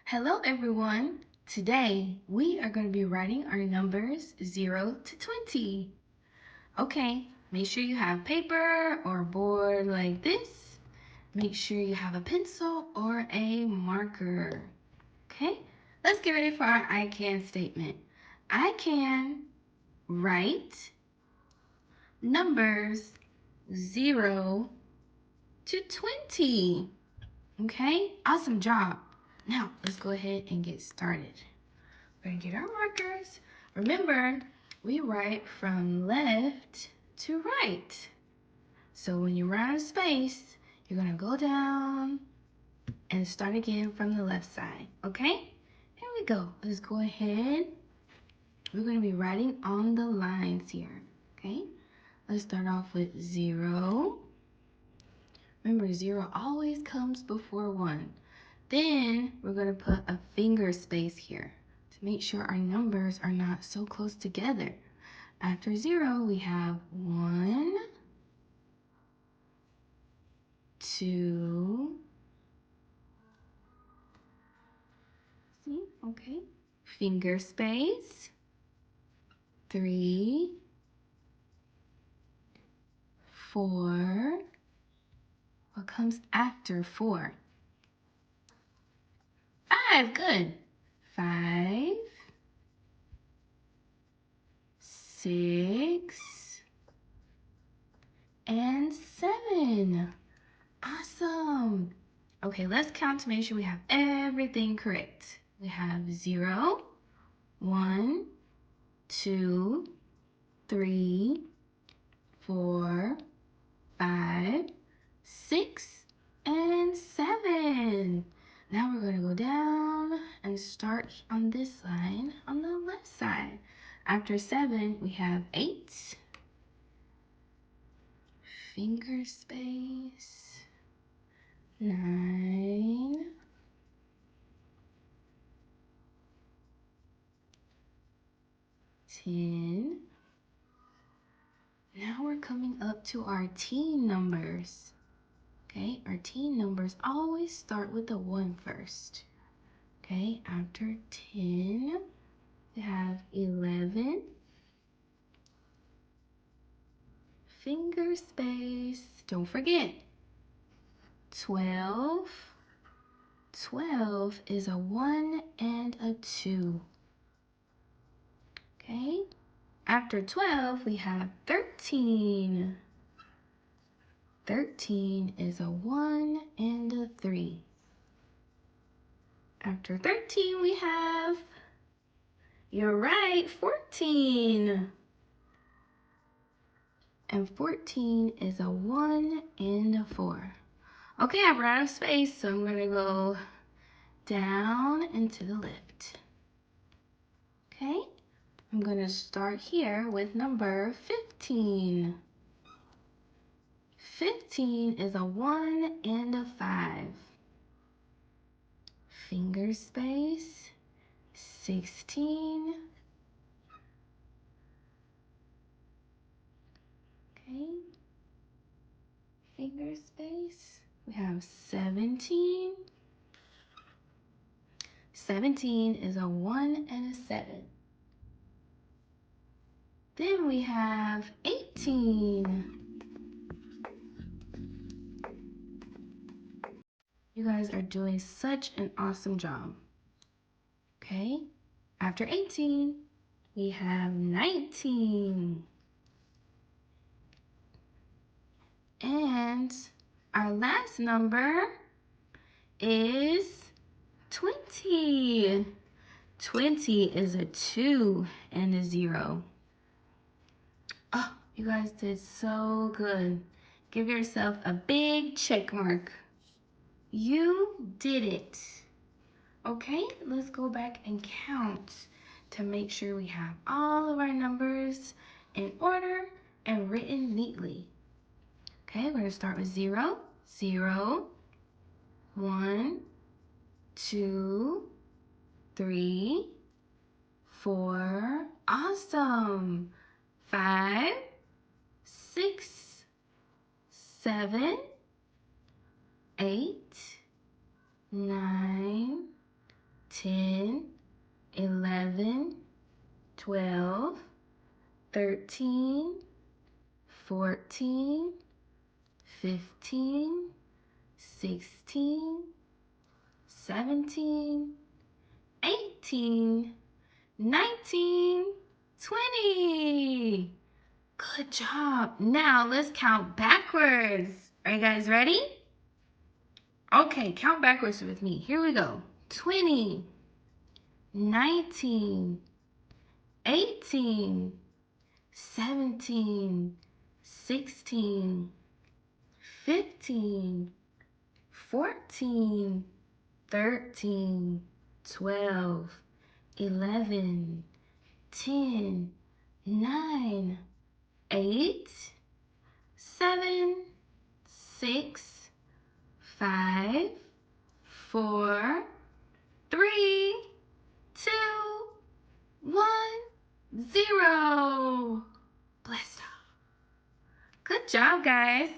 Hello everyone! Today we are going to be writing our numbers 0 to 20. Okay, make sure you have paper or board like this. Make sure you have a pencil or a marker. Okay, let's get ready for our I can statement. I can write numbers 0 to 20. Okay, awesome job. Now, let's go ahead and get started. We're gonna get our markers. Remember, we write from left to right. So when you run out of space, you're gonna go down and start again from the left side, okay? Here we go. Let's go ahead. We're gonna be writing on the lines here, okay? Let's start off with 0. Remember, 0 always comes before 1. Then we're going to put a finger space here to make sure our numbers are not so close together. After 0, we have 1, 2, see, okay, finger space, 3, 4. What comes after 4? 5, good. 5, 6, and 7. Awesome. Okay, let's count to make sure we have everything correct. We have 0, 1, 2, 3, 4, 5, 6, and 7. Now we're going to go down and start on this line on the left side. After 7, we have 8, finger space, 9, 10. Now we're coming up to our teen numbers. Okay, our teen numbers always start with the 1 first. Okay, after 10, we have 11, finger space, don't forget, 12. 12 is a 1 and a 2. Okay, after 12, we have 13. 13 is a 1 and a 3. After 13, we have, you're right, 14. And 14 is a 1 and a 4. Okay, I've run out of space, so I'm going to go down and to the left. Okay, I'm going to start here with number 15. 15 is a 1 and a 5. Finger space, 16. Okay, finger space. We have 17. 17 is a 1 and a 7. Then we have 18. You guys are doing such an awesome job. Okay, after 18, we have 19. And our last number is 20. 20 is a 2 and a 0. Oh, you guys did so good. Give yourself a big check mark. You did it. Okay, let's go back and count to make sure we have all of our numbers in order and written neatly. Okay, we're going to start with 0, 0, 1, 2, 3, 4, awesome, 5, 6, 7, 8, 9, 10, 11, 12, 13, 14, 15, 16, 17, 18, 19, 20. Good job. Now let's count backwards. Are you guys ready? Okay, count backwards with me. Here we go. 20, 19, 18, 17, 16, 15, 14, 13, 12, 11, 10, 9, 8, 7, 6, 5, 4, 3, 2, 1, 0. Bless up. Good job, guys.